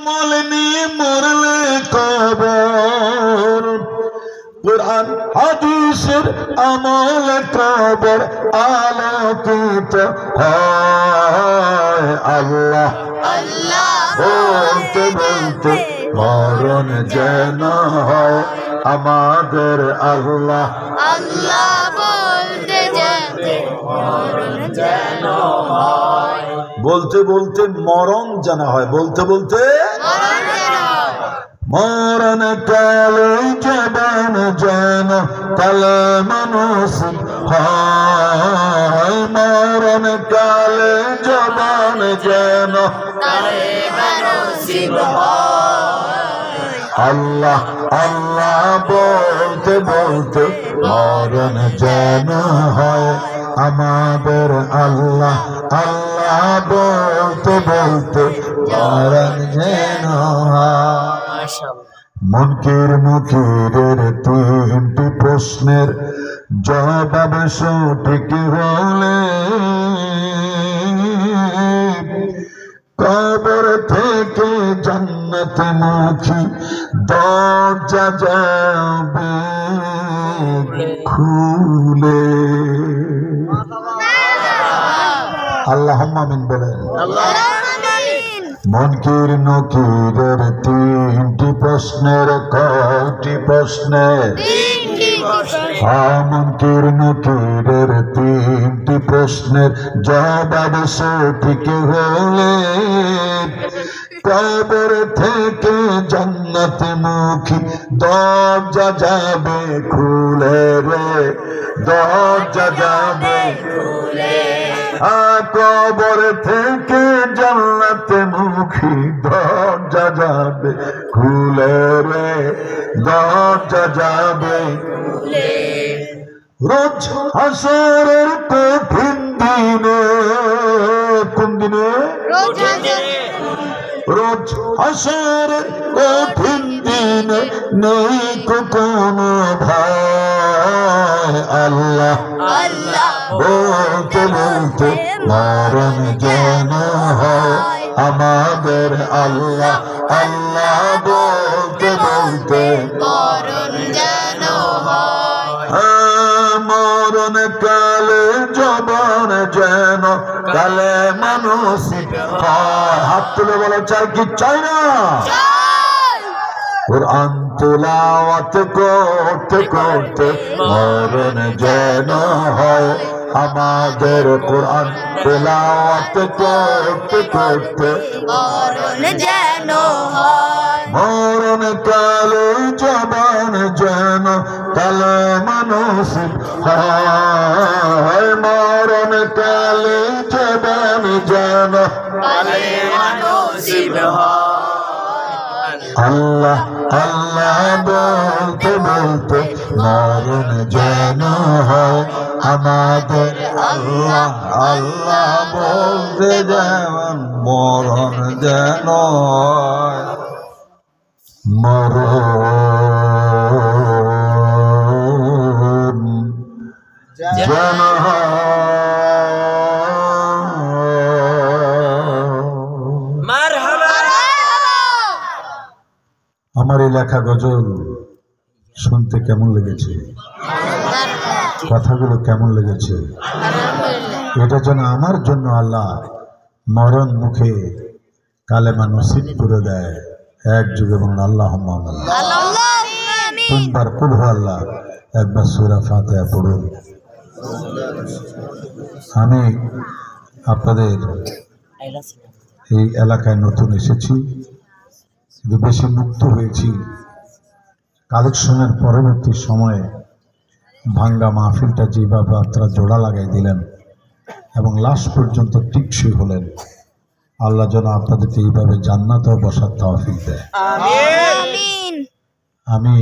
আমল নিয়ে মরলে কবর, কুরআন হাদিসের আমল কবর আলোকিত হয়। আল্লাহ আল্লাহ বলতে বলতে মরণ যেন হয় আমাদের। আল্লাহ আল্লাহ বলতে যেতে মরণ যেন হয়, বলতে বলতে মরণ যেন হয়, বলতে বলতে মরণ যেন হয়। মরণ কালে জবান যেন কালেমা নসিব হয়। মরণ কালে জবান যেন কালেমা নসিব হয়। আল্লাহ আল্লাহ বলতে বলতে মরণ যেন হয় আমাদের। আল্লাহ আল্লাহ বলতে বলতে মরণ যেন হয়। মুনকির নকিরের তিনটি প্রশ্নের জবাব সঠিক হলে কবর থেকে জান্নাত মুখী দরজা যাবে খুলে। আল্লাহুম্মা আমিন বলেন। মুনকির নকিরের তিনটি প্রশ্নের কয়টি প্রশ্নের? মুনকির নকিরের তিনটি প্রশ্নের জবাব সঠিক হলে কবর থেকে জান্নাত মুখী দরজা যাবে খুলে রে, দরজা যাবে খুলে। কবর থেকে জান্নাত মুখী দরজা যাবে খুলে রে, দরজা যাবে খুলে। রোজ হাসরের কঠিন দিনে, কোন দিনে? রোজ হাসরের কঠিন দিনে নেই কোনো ভয়। আল্লাহ আল্লাহ বলতে বলতে মরণ যেন হয় আমাদের। আল্লাহ আল্লাহ বলতে বলতে মরণ যেন হয়। মরণ কালে জবান যেন কালেমা নসিব হয়। হাত তুলে বলা চাই কি চাই না? কুরআন তিলাওয়াত করতে করতে মরণ যেন হয় আমাদের। কুরআন তিলাওয়াত করতে করতে মরণ যেন হয়। মরণ কালে জবান যেন কালেমা নসিব হয়। মরণ কালে জবান যেন কালেমা নসিব হয়। আল্লাহ আল্লাহ বলতে বলতে মরণ যেন হয় আমাদের। আল্লাহ আল্লাহ বলতে যেমন মরণ যেন হয়। মরণ যেন আমার এই লেখা গজল শুনতে কেমন লেগেছে? কথাগুলো কেমন লেগেছে? এটা যেন আমার জন্য আল্লাহ মরণ মুখে কালেমা নসিব করে দেয়। এক যুগে বলুন আল্লাহুম্মা আমিন। তিনবার কুল হু আল্লাহ, একবার সূরা ফাতিহা পড়ুন। আমি আপনাদের এই এলাকায় নতুন এসেছি, কিন্তু বেশি মুক্ত হয়েছি কালেকশনের পরবর্তী সময়ে। ভাঙ্গা মাহফিলটা যেভাবে আপনারা জোড়া লাগাই দিলেন এবং লাস্ট পর্যন্ত টিকসই হলেন, আল্লাহ যেন আপনাদেরকে এইভাবে জান্নাতেও বসার তৌফিক দেয়। আমিন। আমি